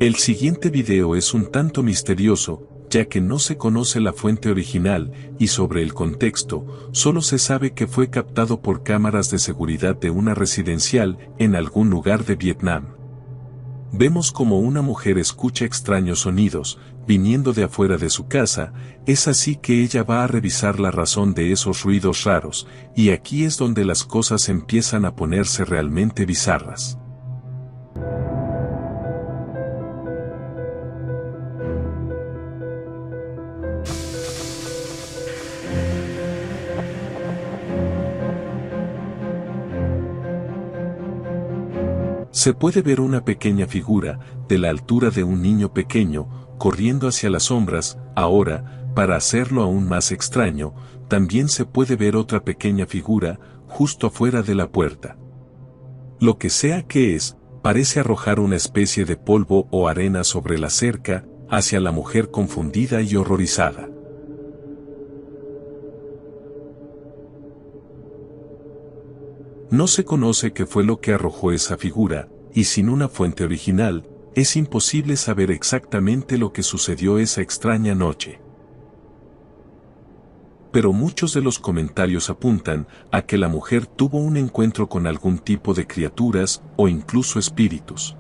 El siguiente video es un tanto misterioso, ya que no se conoce la fuente original, y sobre el contexto, solo se sabe que fue captado por cámaras de seguridad de una residencial en algún lugar de Vietnam. Vemos como una mujer escucha extraños sonidos, viniendo de afuera de su casa, es así que ella va a revisar la razón de esos ruidos raros, y aquí es donde las cosas empiezan a ponerse realmente bizarras. Se puede ver una pequeña figura, de la altura de un niño pequeño, corriendo hacia las sombras. Ahora, para hacerlo aún más extraño, también se puede ver otra pequeña figura, justo afuera de la puerta. Lo que sea que es, parece arrojar una especie de polvo o arena sobre la cerca, hacia la mujer confundida y horrorizada. No se conoce qué fue lo que arrojó esa figura, y sin una fuente original, es imposible saber exactamente lo que sucedió esa extraña noche. Pero muchos de los comentarios apuntan a que la mujer tuvo un encuentro con algún tipo de criaturas o incluso espíritus.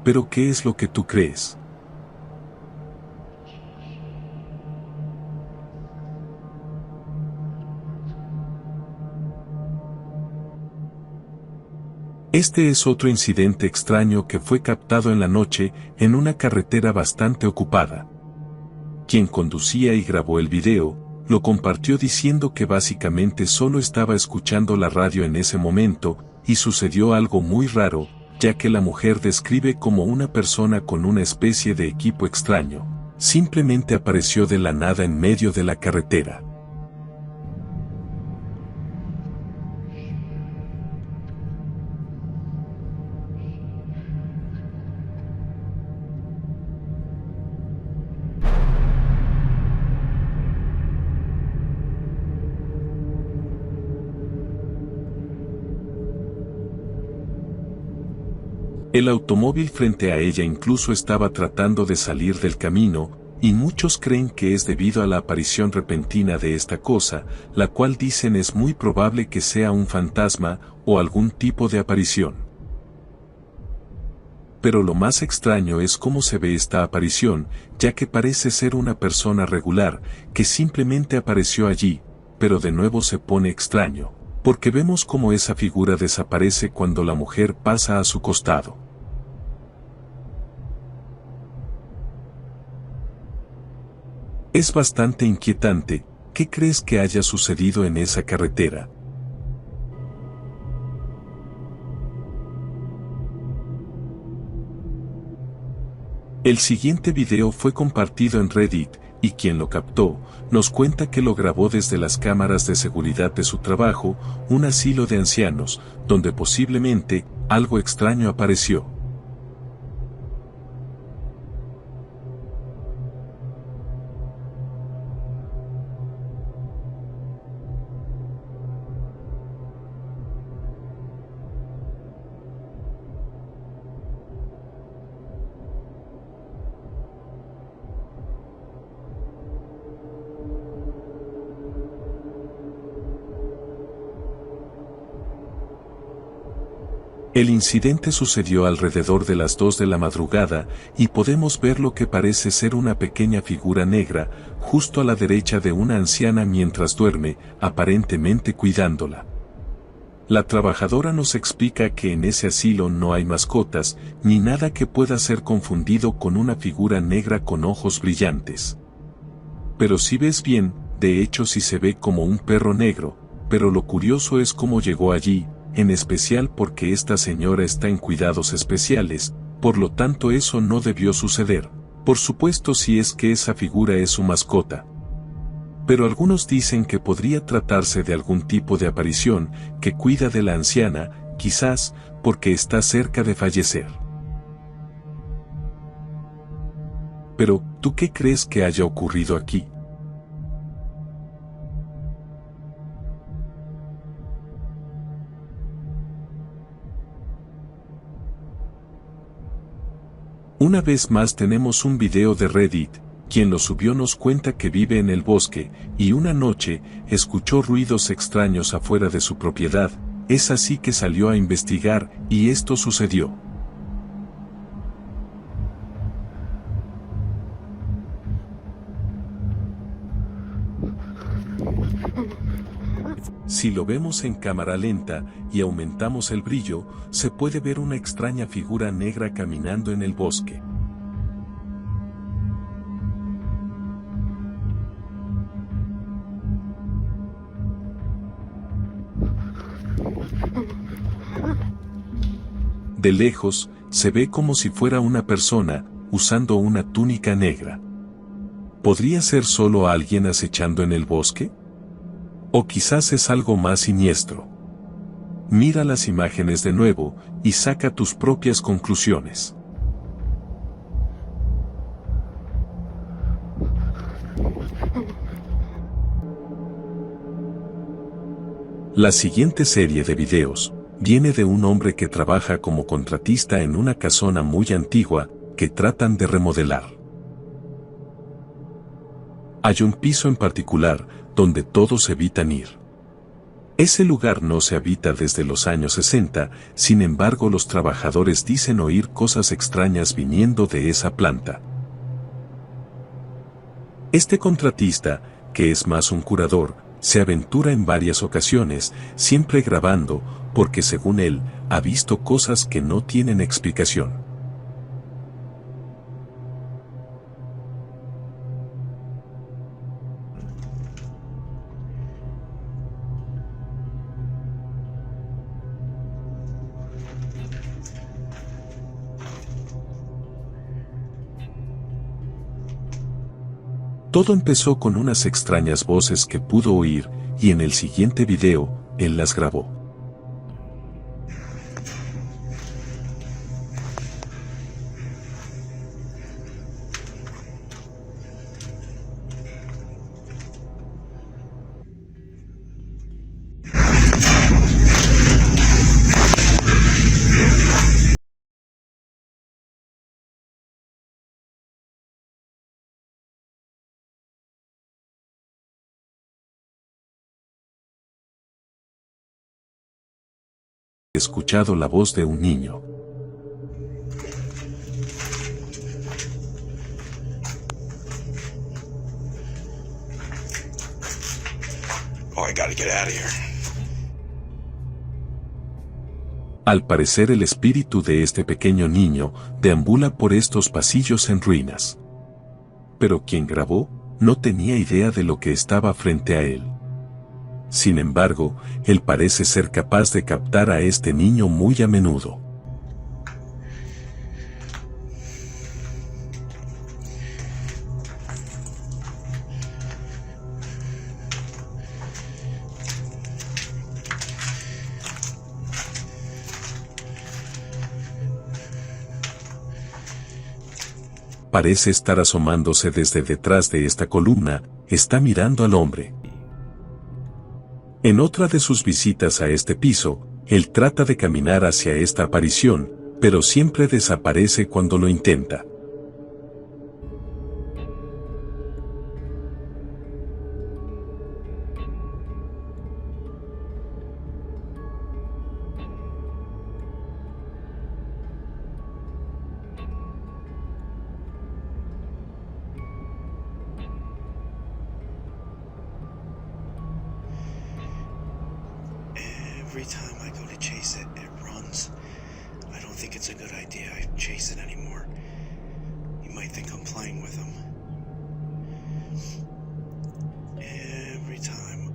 ¿Pero qué es lo que tú crees? Este es otro incidente extraño que fue captado en la noche en una carretera bastante ocupada. Quien conducía y grabó el video, lo compartió diciendo que básicamente solo estaba escuchando la radio en ese momento, y sucedió algo muy raro, ya que la mujer describe como una persona con una especie de equipo extraño. Simplemente apareció de la nada en medio de la carretera. El automóvil frente a ella incluso estaba tratando de salir del camino, y muchos creen que es debido a la aparición repentina de esta cosa, la cual dicen es muy probable que sea un fantasma o algún tipo de aparición. Pero lo más extraño es cómo se ve esta aparición, ya que parece ser una persona regular, que simplemente apareció allí, pero de nuevo se pone extraño, porque vemos cómo esa figura desaparece cuando la mujer pasa a su costado. Es bastante inquietante. ¿Qué crees que haya sucedido en esa carretera? El siguiente video fue compartido en Reddit, y quien lo captó, nos cuenta que lo grabó desde las cámaras de seguridad de su trabajo, un asilo de ancianos, donde posiblemente, algo extraño apareció. El incidente sucedió alrededor de las 2 de la madrugada, y podemos ver lo que parece ser una pequeña figura negra, justo a la derecha de una anciana mientras duerme, aparentemente cuidándola. La trabajadora nos explica que en ese asilo no hay mascotas, ni nada que pueda ser confundido con una figura negra con ojos brillantes. Pero si ves bien, de hecho sí se ve como un perro negro, pero lo curioso es cómo llegó allí, en especial porque esta señora está en cuidados especiales, por lo tanto eso no debió suceder. Por supuesto si es que esa figura es su mascota. Pero algunos dicen que podría tratarse de algún tipo de aparición que cuida de la anciana, quizás porque está cerca de fallecer. Pero, ¿tú qué crees que haya ocurrido aquí? Una vez más tenemos un video de Reddit. Quien lo subió nos cuenta que vive en el bosque, y una noche, escuchó ruidos extraños afuera de su propiedad. Es así que salió a investigar, y esto sucedió. Si lo vemos en cámara lenta, y aumentamos el brillo, se puede ver una extraña figura negra caminando en el bosque. De lejos, se ve como si fuera una persona, usando una túnica negra. ¿Podría ser solo alguien acechando en el bosque? ¿O quizás es algo más siniestro? Mira las imágenes de nuevo, y saca tus propias conclusiones. La siguiente serie de videos viene de un hombre que trabaja como contratista en una casona muy antigua que tratan de remodelar. Hay un piso en particular donde todos evitan ir. Ese lugar no se habita desde los años 60, sin embargo los trabajadores dicen oír cosas extrañas viniendo de esa planta. Este contratista, que es más un curador, se aventura en varias ocasiones, siempre grabando, porque según él, ha visto cosas que no tienen explicación. Todo empezó con unas extrañas voces que pudo oír, y en el siguiente video, él las grabó. He escuchado la voz de un niño. Oh, I gotta get out of here. Al parecer el espíritu de este pequeño niño deambula por estos pasillos en ruinas. Pero quien grabó no tenía idea de lo que estaba frente a él. Sin embargo, él parece ser capaz de captar a este niño muy a menudo. Parece estar asomándose desde detrás de esta columna, está mirando al hombre. En otra de sus visitas a este piso, él trata de caminar hacia esta aparición, pero siempre desaparece cuando lo intenta. Every time I go to chase it, it runs. I don't think it's a good idea I chase it anymore. You might think I'm playing with him. Every time.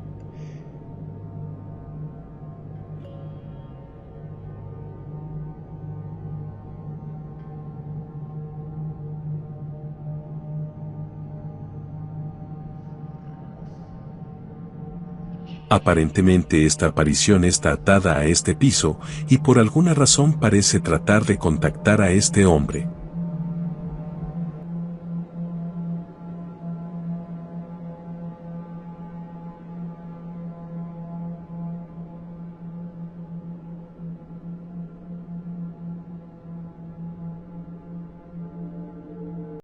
Aparentemente esta aparición está atada a este piso, y por alguna razón parece tratar de contactar a este hombre.